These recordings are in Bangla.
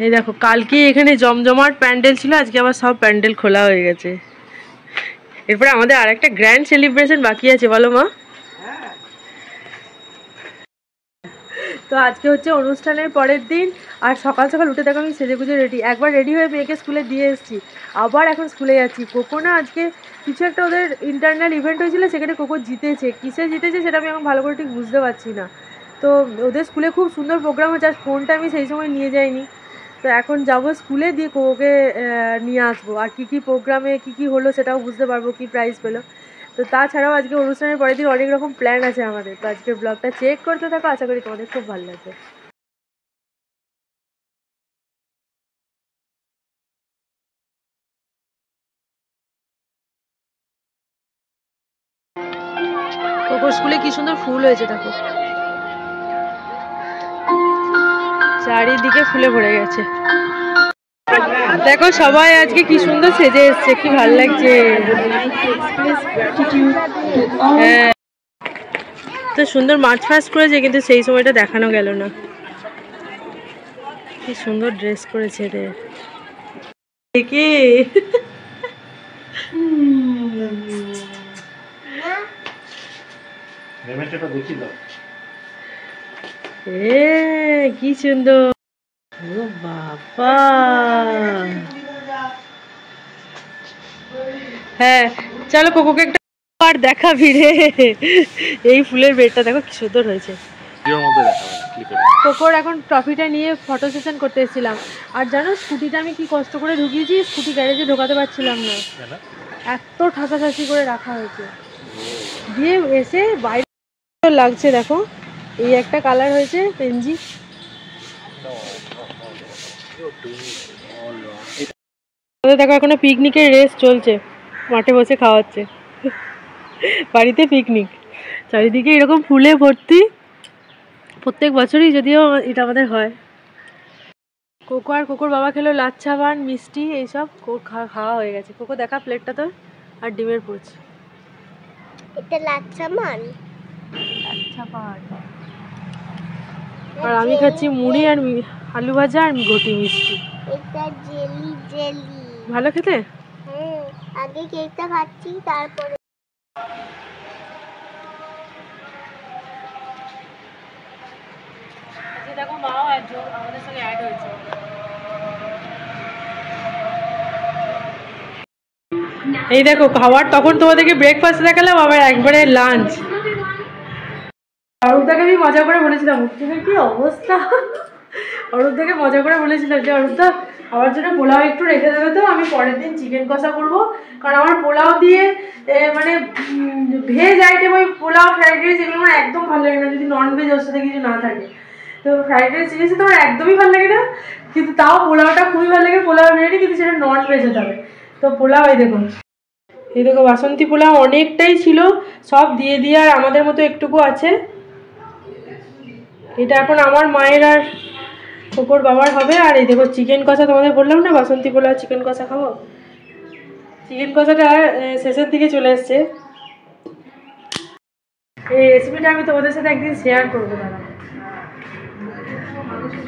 এই দেখো কালকে এখানে জমজমাট প্যান্ডেল ছিল, আজকে আবার সব প্যান্ডেল খোলা হয়ে গেছে। এরপরে আমাদের আরেকটা গ্র্যান্ড সেলিব্রেশন বাকি আছে, বলো মা? তো আজকে হচ্ছে অনুষ্ঠানের পরের দিন, আর সকাল সকাল উঠে দেখো আমি সেজে গুজে রেডি, একবার রেডি হয়ে মেয়েকে স্কুলে দিয়ে এসেছি, আবার এখন স্কুলে যাচ্ছি। কোকো না আজকে কিছু একটা ওদের ইন্টারনাল ইভেন্ট হয়েছিল, সেখানে কোকো জিতেছে, কিসে জিতেছে সেটা আমি এখন ভালো করে ঠিক বুঝতে পারছি না। তো ওদের স্কুলে খুব সুন্দর প্রোগ্রাম হচ্ছে, আর ফোনটা আমি সেই সময় নিয়ে যাইনি। তো এখন যাবো স্কুলে, দিয়ে কোকোকে নিয়ে আসবো, আর কী কী প্রোগ্রামে কী কী হলো সেটাও বুঝতে পারবো, কী প্রাইজ পেলো। তো তাছাড়াও আজকে অনুষ্ঠানের পরের দিন অনেক রকম প্ল্যান আছে আমাদের। তো আজকের ব্লগটা চেক করতে থাকো, আশা করি তোমাদের খুব ভালো লাগবে। কোকোর স্কুলে কি সুন্দর ফুল হয়েছে দেখো, চারিদিকে ফুলে ভরে গেছে। দেখো সবাই আজকে কি সুন্দর সেজে এসছে, কি ভালো লাগছে। হ্যাঁ, তো সুন্দর মার্চ ফাস্ট করেছে, কিন্তু সেই সময়টা দেখানো গেল না। কি সুন্দর ড্রেস করেছে রে দেখে। কি সুন্দর, ও বাবা। হ্যাঁ চলো কোকোকে একটা আর দেখাবি রে, এই ফুলের বেডটা দেখো কি সুন্দর হয়েছে। কোকোর এখন ট্রফিটা নিয়ে ফটো সেশন করতে এসেছিলাম, আর জানো স্কুটিটা আমি কি কষ্ট করে ঢুকিয়েছি, স্কুটি গ্যারেজে ঢোকাতে পারছিলাম না, এত ঠাসাঠাসি করে রাখা হয়েছে। দিয়ে এসে বাইরে লাগছে দেখো, এই একটা কালার হয়েছে পেনজি। দেখো এখনো পিকনিকের রেস চলছে, মাঠে বসে খাওয়াচ্ছে, বাড়িতে পিকনিক, চারিদিকে এরকম ফুলে ভর্তি। প্রত্যেক বছরই যদিও এটা আমাদের হয়। কোকো আর কোকোর বাবা খেলো লাচ্ছা বান মিষ্টি এইসব, খাওয়া হয়ে গেছে। কোকো দেখা প্লেটটা তোর, আর ডিমের পোচ। এটা লাচ্ছা মান, লাচ্ছা বান। আর আমি খাচ্ছি মুড়ি আর আলু ভাজা আর ঘটি মিষ্টি। এটা জেলি জেলি, ভালো খেতে। হ্যাঁ আগে কেকটা খাচ্ছি তারপরে। দেখো মাও একজন আমাদের সঙ্গে অ্যাড হয়েছে। এই দেখো খাওয়ার, তখন তোমাদেরকে ব্রেকফাস্ট দেখালাম, আবার একবারে লাঞ্চ। অরূপদাকে আমি মজা করে বলেছিলাম, উঠে কি অবস্থা। অরূপদাকে মজা করে বলেছিলাম যে অরূপদা আমার জন্য পোলাও একটু রেখে দেবে তো, আমি পরের দিন চিকেন কষা করবো, কারণ আমার পোলাও দিয়ে মানে ভেজ আইটেম ওই পোলাও ফ্রাইড রাইস এগুলো আমার একদম ভালো লাগে না, যদি নন ভেজ ওর সাথে কিছু না থাকে। তো ফ্রাইড রাইস জিনিসটা তো আমার একদমই ভালো লাগে না, কিন্তু তাও পোলাওটা খুবই ভালো লাগে, পোলাও বিরিয়ানি, কিন্তু সেটা নন ভেজ হতে হবে। তো পোলাও এই দেখো বাসন্তী পোলাও অনেকটাই ছিল, সব দিয়ে দিয়ে আর আমাদের মতো একটুকু আছে। এটা এখন আমার মায়ের আর কোকোর বাবার হবে। আর এই দেখো চিকেন কষা, তোমাদের বললাম না বাসন্তী পোলাও চিকেন কষা খাবো, চিকেন কষাটা শেষের দিকে চলে এসছে। এই রেসিপিটা আমি তোমাদের সাথে একদিন শেয়ার করবো দাদা।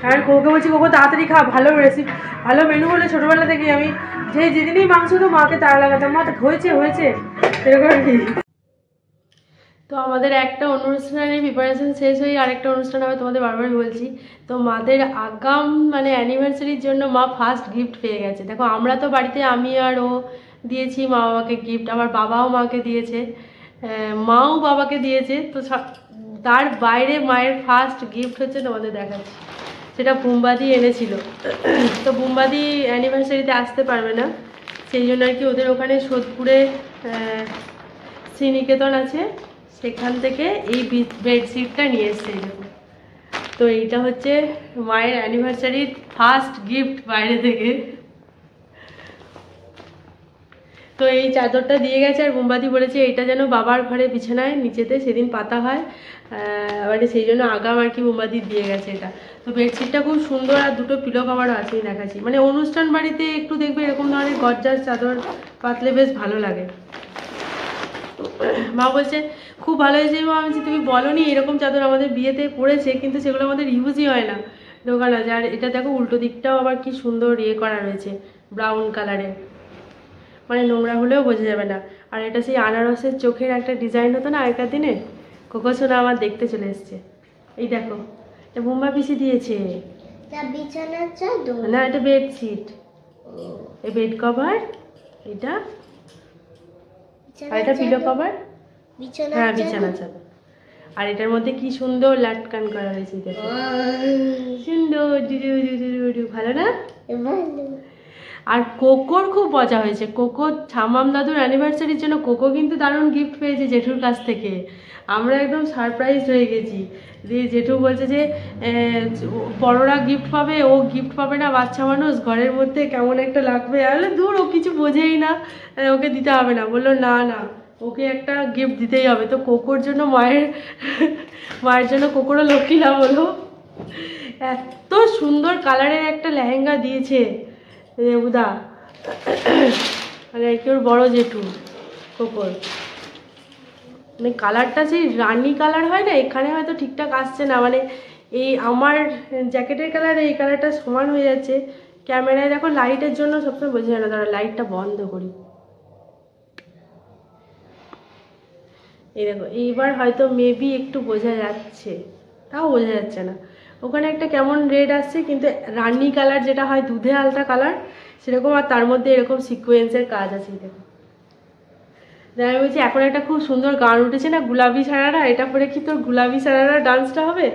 আর কোকোকে বলছি কোকো তাড়াতাড়ি খা, ভালো রেসিপি ভালো মেনু হলে ছোটোবেলা থেকে আমি যেদিনই মাংস তো মাকে তাড়া লাগাতাম, মা হয়েছে হয়েছে এরকম আর কি। তো আমাদের একটা অনুষ্ঠানের প্রিপারেশন শেষ হয়ে আরেকটা অনুষ্ঠান হবে, তোমাদের বারবারই বলছি। তো মাদের আগাম মানে অ্যানিভার্সারির জন্য মা ফার্স্ট গিফট পেয়ে গেছে। দেখো আমরা তো বাড়িতে আমি আর ও দিয়েছি মা বাবাকে গিফট, আমার বাবাও মাকে দিয়েছে, মাও বাবাকে দিয়েছে। তো তার বাইরে মায়ের ফার্স্ট গিফট হচ্ছে তোমাদের দেখাচ্ছি, সেটা বুম্বাদি এনেছিল। তো বুম্বাদি অ্যানিভার্সারিতে আসতে পারবে না, সেই জন্য আর কি ওদের ওখানে সোদপুরে শ্রীনিকেতন আছে, সেখান থেকে এই বেডশিটটা নিয়ে এসছে। তো এইটা হচ্ছে মায়ের অ্যানিভার্সারির ফার্স্ট গিফট বাইরে থেকে। তো এই চাদরটা দিয়ে গেছে, আর মোমবাতি বলেছে এইটা যেন বাবার ঘরে বিছানায় নিচেতে সেদিন পাতা হয়, মানে সেই জন্য আগাম আর কি মোমবাতি দিয়ে গেছে এটা। তো বেডশিটটা খুব সুন্দর, আর দুটো পিলো কভারও আছেই দেখাচ্ছি। মানে অনুষ্ঠান বাড়িতে একটু দেখবে এরকম ধরনের গর্জাস চাদর পাতলে বেশ ভালো লাগে। মা বলছে খুব ভালো হয়েছে মা। আমি তুমি বলো নি এরকম চাদর আমাদের বিয়েতে পড়েছে, কিন্তু সেগুলো আমাদের ইউজই হয় না, ঢোকানো আছে। আর এটা দেখো উল্টো দিকটাও আবার কি সুন্দর ইয়ে করা রয়েছে, ব্রাউন কালারের, মানে নোংরা হলেও বোঝা যাবে না। আর এটা সেই আনারসের চোখের একটা ডিজাইন হতো না আগেকার দিনে, কোকো সোনা আমার দেখতে চলে এসছে। এই দেখো এটা বোম্বা পিসি দিয়েছে, বিছানার চাদর না এটা বেডশিট, এই বেড কভার, এটা আর এটা পিলো কভার, হ্যাঁ বিছানা চাদর। আর এটার মধ্যে কি সুন্দর লাটকান করা হয়েছে, দেখো সুন্দর, ভালো না? আর কোকোর খুব মজা হয়েছে। কোকো ছামাম দাদুর অ্যানিভার্সারির জন্য কোকো কিন্তু দারুণ গিফট পেয়েছে জেঠুর কাছ থেকে। আমরা একদম সারপ্রাইজ হয়ে গেছি। দিয়ে জেঠু বলছে যে বড়রা গিফট পাবে, ও গিফট পাবে না, বাচ্চা মানুষ, ঘরের মধ্যে কেমন একটা লাগবে। আর দূর, ও কিছু বোঝেই না, ওকে দিতে হবে না। বললো না না, ওকে একটা গিফট দিতেই হবে। তো কোকোর জন্য মায়ের জন্য কোকোরও লক্ষ্মী লাভ হলো। এত সুন্দর কালারের একটা লেহেঙ্গা দিয়েছে দেবুদা, মানে কি ওর বড় জেঠু কোকোর, মানে কালারটা সেই রানি কালার হয় না, এখানে হয়তো ঠিকঠাক আসছে না, মানে এই আমার জ্যাকেটের কালার এই কালারটা সমান হয়ে যাচ্ছে। ক্যামেরায় দেখো লাইটের জন্য সবসময় বোঝা যায় না, তারা লাইটটা বন্ধ করি। এই দেখো এইবার হয়তো মেবি একটু বোঝা যাচ্ছে, তাও বোঝা যাচ্ছে না। ওখানে একটা কেমন রেড আসছে, কিন্তু রানি কালার যেটা হয় দুধে আলতা কালার সেরকম, আর তার মধ্যে এরকম সিকোয়েন্সের কাজ আছে। দেখো আমি বলছি এখন একটা খুব সুন্দর গান উঠেছে না, গুলাবি সারারা, এটা পরে কি তোর গুলাবি সারারা ডান্সটা হবে।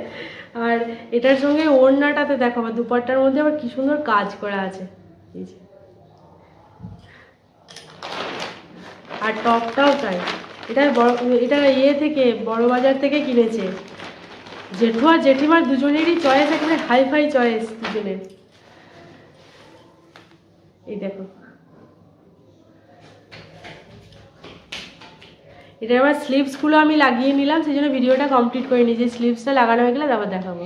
আর এটার সঙ্গে ওড়নাটাতে দেখো আবার দুপাট্টার মধ্যে আবার কি সুন্দর কাজ করা আছে, এই যে। আর টপটাও তাই, এটা ইয়ে থেকে বড় বাজার থেকে কিনেছে। জেঠু আর জেঠিমার দুজনেরই চয়েস এখানে হাই ফাই চয়েস দুজনের। এই দেখো এটা আবার স্লিভসগুলো আমি লাগিয়ে নিলাম, সেই জন্য ভিডিওটা কমপ্লিট করে নিই। যে স্লিভসটা লাগানো হয়ে গেলে তারপর দেখাবো।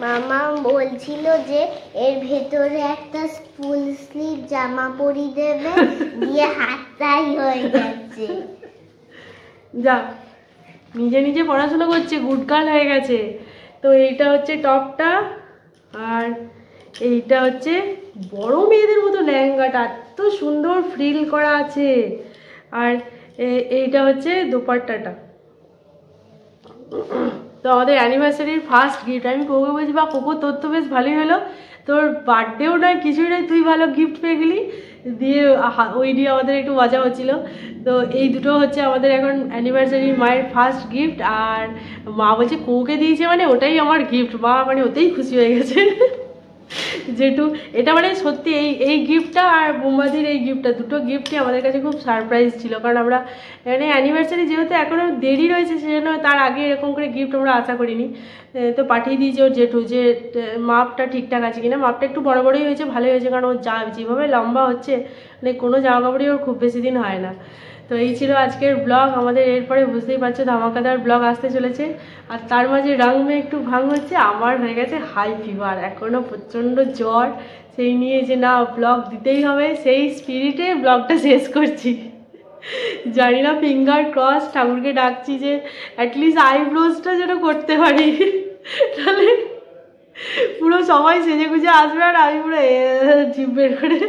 মামা বলছিল যে এর ভেতরে একটা ফুল স্লিভ জামা পরি দেবে, দিয়ে হাতটাই হয়ে যাচ্ছে। যা নিজে নিজে পড়াশোনা করছে, গুড গার্ল হয়ে গেছে। তো এইটা হচ্ছে টপটা, আর এইটা হচ্ছে বড় মেয়েদের মতো লেহেঙ্গাটা, এত সুন্দর ফ্রিল করা আছে। আর এইটা হচ্ছে দোপাট্টাটা। তো আমাদের অ্যানিভার্সারির ফার্স্ট গিফট। আমি কোকো বলছি, বা কোকো তোর তো বেশ ভালোই হলো, তোর বার্থডেও নয় কিছুই নয়, তুই ভালো গিফট পেয়ে গেলি। দিয়ে ওই দিয়ে আমাদের একটু মজা হচ্ছিলো। তো এই দুটো হচ্ছে আমাদের এখন অ্যানিভার্সারির মায়ের ফার্স্ট গিফট। আর মা বলছে কোকে দিয়েছে মানে ওটাই আমার গিফট, মা মানে ওতেই খুশি হয়ে গেছে। যেটু এটা মানে সত্যি এই গিফটটা আর বোম্বাদির এই গিফটটা, দুটো গিফটই আমাদের কাছে খুব সারপ্রাইজ ছিল। কারণ আমরা মানে অ্যানিভার্সারি যেহেতু এখনও দেরি রয়েছে, সেজন্য তার আগে এরকম করে গিফট আমরা আশা করিনি। তো পাঠিয়ে দিয়েছে ওর জেঠু, যে মাপটা ঠিকঠাক আছে কিনা। মাপটা একটু বড় বড়ই হয়েছে, ভালোই হয়েছে, কারণ ওর যেভাবে লম্বা হচ্ছে মানে কোনো জামা কাপড়ই ওর খুব বেশি দিন হয় না। তো এই ছিল আজকের ব্লগ আমাদের। এরপরে বুঝতেই পারছো ধামাকাদার ব্লগ আসতে চলেছে। আর তার মাঝে রং মে একটু ভাঙ হচ্ছে, আমার হয়ে গেছে হাই ফিভার, এখনও প্রচণ্ড জ্বর। সেই নিয়ে যে না ব্লগ দিতেই হবে, সেই স্পিরিটে ব্লগটা শেষ করছি। জানি না, ফিঙ্গার ক্রস, ঠাকুরকে ডাকছি যে অ্যাটলিস্ট আইব্রোজটা যেন করতে পারি, তাহলে পুরো সবাই সেজে গুজে আসবে আর আমি পুরো জিভ বের করে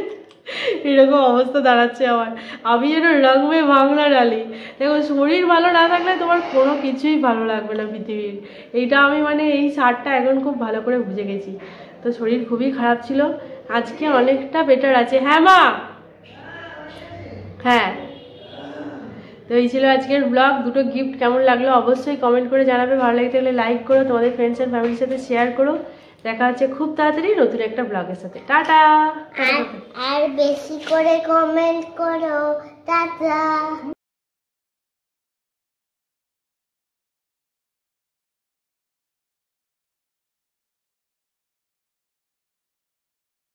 এরকম অবস্থা দাঁড়াচ্ছে আমার। আমি যেন রঙমে বাংলা ডালি। দেখো শরীর ভালো না থাকলে তোমার কোনো কিছুই ভালো লাগবে না পৃথিবীর। এইটা আমি মানে এই শার্টটা এখন খুব ভালো করে বুঝে গেছি। তো শরীর খুবই খারাপ ছিল, আজকে অনেকটা বেটার আছে। হ্যাঁ মা, হ্যাঁ। তো এই ছিল আজকের ব্লগ। দুটো গিফট কেমন লাগলো অবশ্যই কমেন্ট করে জানাবে। ভালো লাগে থাকলে লাইক করো, তোমাদের ফ্রেন্ডস অ্যান্ড ফ্যামিলির সাথে শেয়ার করো। দেখা হচ্ছে খুব তাড়াতাড়ি নতুন একটা ব্লগের সাথে। টাটা। আর বেশি করে কমেন্ট করো। টাটা।